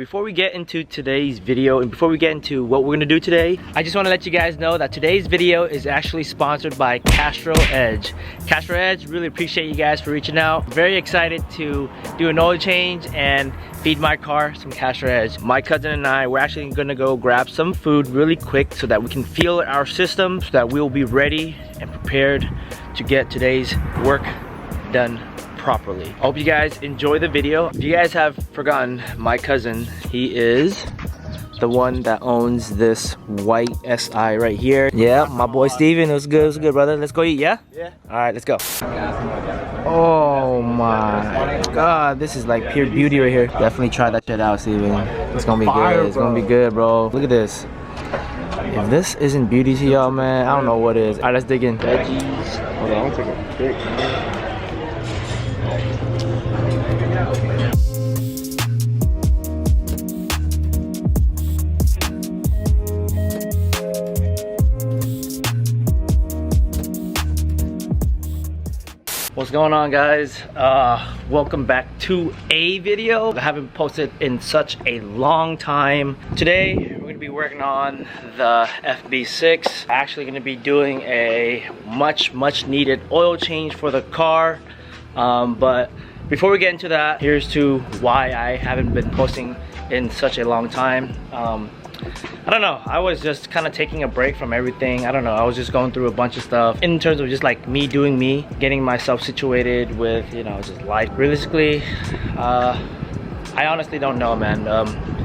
before we get into today's video and before we get into what we're gonna do today, I just want to let you guys know that today's video is actually sponsored by Castrol EDGE. Castrol EDGE, really appreciate you guys for reaching out. Very excited to do an oil change and feed my car some Castrol EDGE. My cousin and I, we're actually gonna go grab some food really quick so that we can feel our system, so that we'll be ready and prepared to get today's work done properly. I hope you guys enjoy the video. If you guys have forgotten, my cousin, he is the one that owns this white SI right here. Yeah, my boy Steven. It was good, brother. Let's go eat, yeah? Yeah. All right, let's go. Oh my God, this is like pure beauty right here. Definitely try that shit out, Steven. It's gonna be good. It's gonna be good, bro. Look at this. If this isn't beauty to y'all, man, I don't know what is. All right, let's dig in. Veggies. Hold on, I'm gonna take a pic. What's going on, guys? Welcome back to a video I haven't posted in such a long time. Today we're going to be working on the FB6. Actually going to be doing a much needed oil change for the car, but before we get into that, here's to why I haven't been posting in such a long time. I don't know, I was just kind of taking a break from everything. I don't know, I was just going through a bunch of stuff in terms of just like me doing me, getting myself situated with, you know, just life. Realistically, I honestly don't know, man.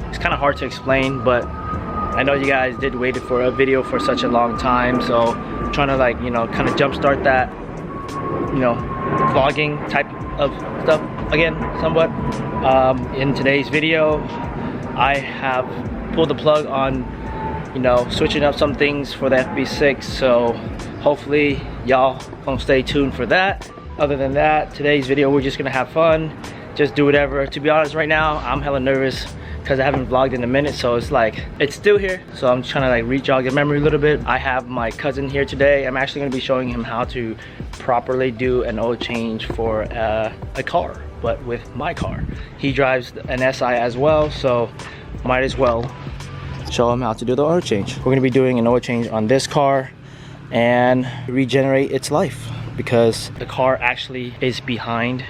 It's kind of hard to explain, but I know you guys did wait for a video for such a long time, so I'm trying to, like, you know, kind of jumpstart that, you know, vlogging type of stuff again, somewhat. In today's video, I have pulled the plug on, you know, switching up some things for the FB6, so hopefully y'all gonna stay tuned for that. Other than that, today's video, we're just gonna have fun, just do whatever. To be honest, right now I'm hella nervous because I haven't vlogged in a minute, so it's like, it's still here, so I'm trying to like re-jog the memory a little bit. I have my cousin here today. I'm actually gonna be showing him how to properly do an oil change for a car, but with my car. He drives an SI as well, so might as well show him how to do the oil change. We're gonna be doing an oil change on this car and regenerate its life, because the car actually is behind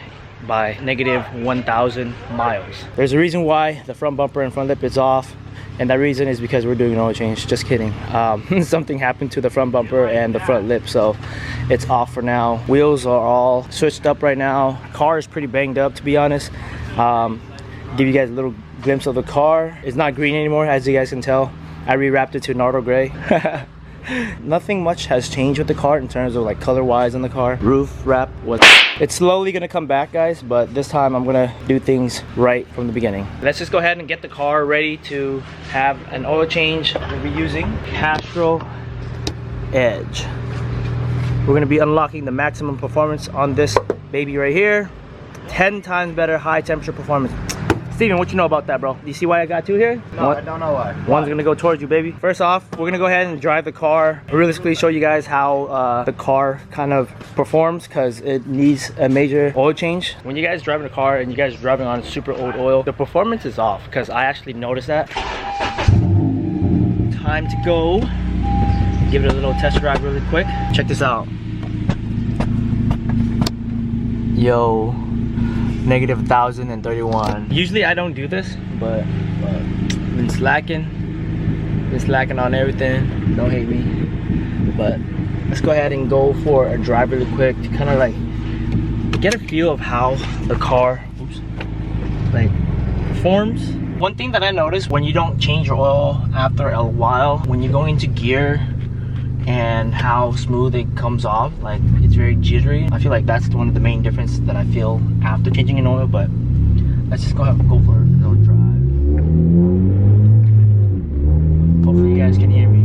by -1,000 miles. There's a reason why the front bumper and front lip is off, and that reason is because we're doing an oil change. Just kidding. Something happened to the front bumper and the front lip, so it's off for now. Wheels are all switched up right now. Car is pretty banged up, to be honest. Give you guys a little glimpse of the car. It's not green anymore, as you guys can tell. I rewrapped it to Nardo gray. Nothing much has changed with the car in terms of like color wise on the car. Roof wrap was, it's slowly gonna come back, guys, but this time I'm gonna do things right from the beginning. Let's just go ahead and get the car ready to have an oil change. We'll be using Castrol EDGE. We're gonna be unlocking the maximum performance on this baby right here. 10 times better high temperature performance. Steven, what you know about that, bro? Do you see why I got two here? No, I don't know why. One's gonna go towards you, baby. First off, we're gonna go ahead and drive the car. Realistically show you guys how the car kind of performs, because it needs a major oil change. When you guys driving a car and you guys are driving on super old oil, the performance is off, because I actually noticed that. Time to go. Give it a little test drive really quick. Check this out. Yo. -1,031. Usually I don't do this, but been slacking on everything. Don't hate me, but let's go ahead and go for a drive really quick to kind of like get a feel of how the car like performs. One thing that I noticed, when you don't change your oil after a while, when you go into gear and how smooth it comes off, like it's very jittery. I feel like that's one of the main differences that I feel after changing an oil. But let's just go ahead and go for a little drive. Hopefully you guys can hear me.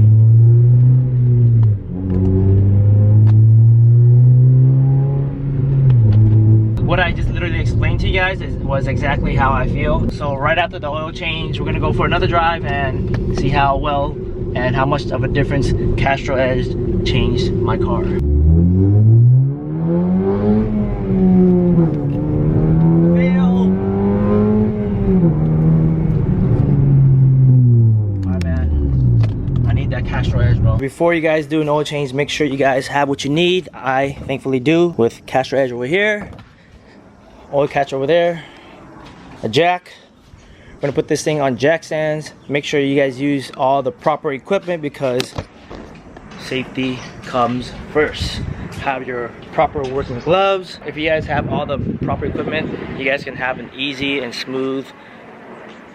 What I just literally explained to you guys was exactly how I feel. So right after the oil change, we're gonna go for another drive and see how well and how much of a difference Castrol EDGE changed my car. Fail. Castrol EDGE, bro. Before you guys do an oil change, make sure you guys have what you need. I thankfully do, with Castrol EDGE over here, oil catch over there, a jack. We're gonna put this thing on jack stands. Make sure you guys use all the proper equipment because safety comes first. Have your proper working gloves. If you guys have all the proper equipment, you guys can have an easy and smooth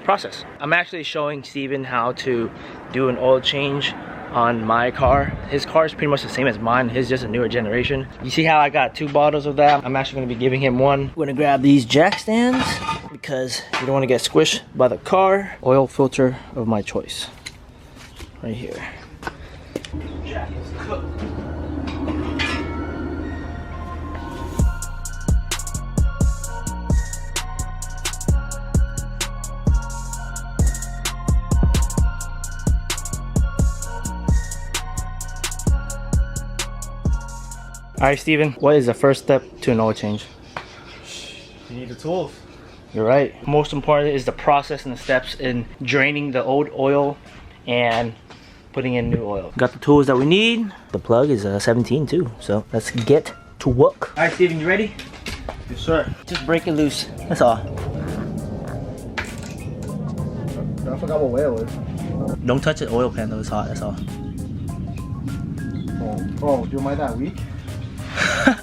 process. I'm actually showing Steven how to do an oil change on my car. His car is pretty much the same as mine. His is just a newer generation. You see how I got 2 bottles of that? I'm actually gonna be giving him one. We're gonna grab these jack stands because you don't wanna get squished by the car. Oil filter of my choice. Right here. Jack is cooked. Alright, Steven, what is the first step to an oil change? You need the tools. You're right. Most important is the process and the steps in draining the old oil and putting in new oil. Got the tools that we need. The plug is 17 too, so let's get to work. Alright, Steven, you ready? Yes, sir. Just break it loose. That's all. I forgot what whale is. Don't touch the oil pan though, it's hot, that's all. Oh, you mind that weak?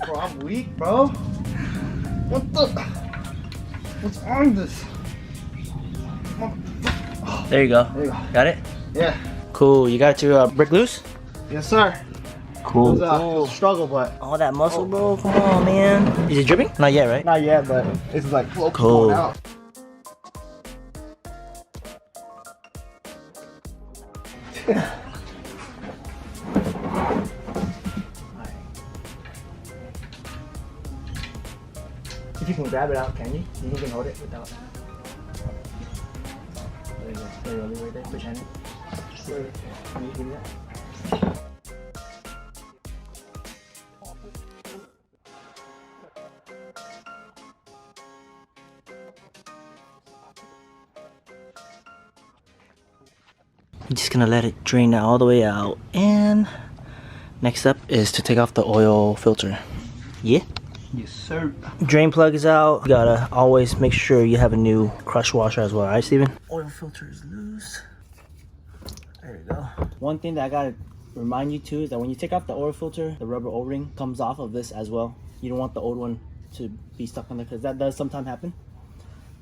Bro, I'm weak, bro. What the? What's on this? There you go. There you go. Got it? Yeah. Cool. You got your brick loose? Yes, sir. Cool. It was a struggle, but all that muscle, bro. Come on, man. Is it dripping? Not yet, right? not yet, but it's like Cool. going out. If you can grab it out, can you? You can hold it without. There you go. There you go. Right there. Pretend it. Can you do that? I'm just gonna let it drain all the way out. And next up is to take off the oil filter. Yeah? Yes, sir. Drain plug is out. You gotta always make sure you have a new crush washer as well, right, Steven? Oil filter is loose. There we go. One thing that I gotta remind you too is that when you take off the oil filter, the rubber O-ring comes off of this as well. You don't want the old one to be stuck on there because that does sometimes happen.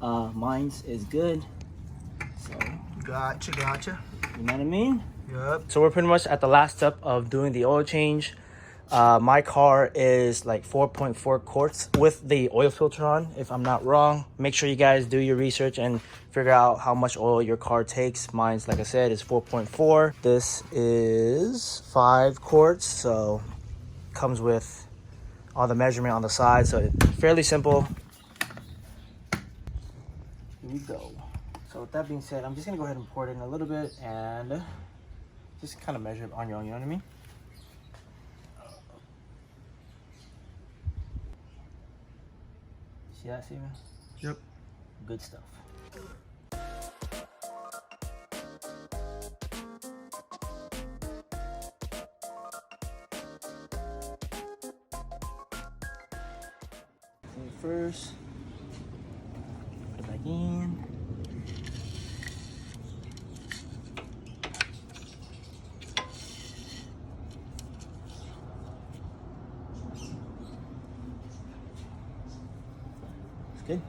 Mine's is good. So, Gotcha. you know what I mean? Yep. So we're pretty much at the last step of doing the oil change. My car is like 4.4 quarts with the oil filter on, if I'm not wrong. Make sure you guys do your research and figure out how much oil your car takes. Mine's, like I said, is 4.4. This is 5 quarts, so comes with all the measurement on the side, so it's fairly simple. Here we go. So with that being said, I'm just gonna go ahead and pour it in a little bit and just kind of measure it on your own, you know what I mean? See that, Steven? Yep. Good stuff. First, put it back in. Good.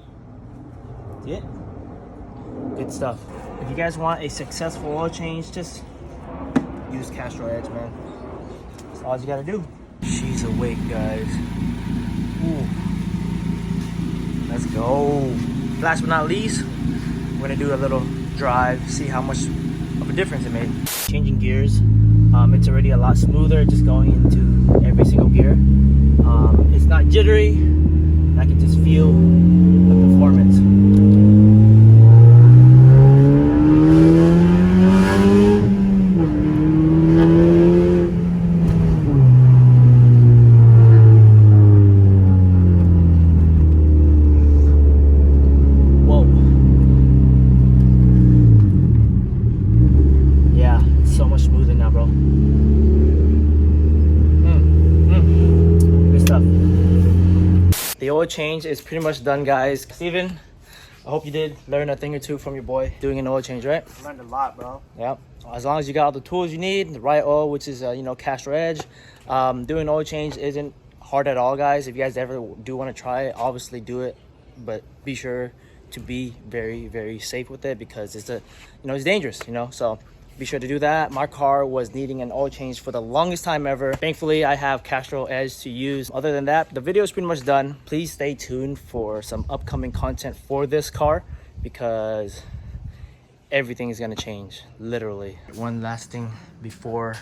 That's it. Good stuff. If you guys want a successful oil change, just use Castrol EDGE, man. That's all you gotta do. She's awake, guys. Ooh. Let's go. Last but not least, we're gonna do a little drive, see how much of a difference it made. Changing gears. It's already a lot smoother just going into every single gear. It's not jittery. I can just feel the performance. Whoa. Yeah, it's so much smoother now, bro. oil change is pretty much done, guys. Steven, I hope you did learn a thing or two from your boy doing an oil change, right? I learned a lot, bro. Yep. As long as you got all the tools you need, the right oil, which is you know, Castrol EDGE. Doing oil change isn't hard at all, guys. If you guys ever do want to try it, obviously do it, but be sure to be very, very safe with it, because it's it's dangerous, you know. So be sure to do that. My car was needing an oil change for the longest time ever. Thankfully, I have Castrol EDGE to use. Other than that, the video is pretty much done. Please stay tuned for some upcoming content for this car, because everything is gonna change, literally. One last thing before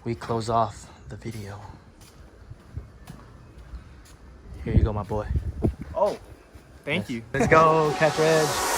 we close off the video. Here you go, my boy. Oh, thank you. Let's go, Castrol EDGE.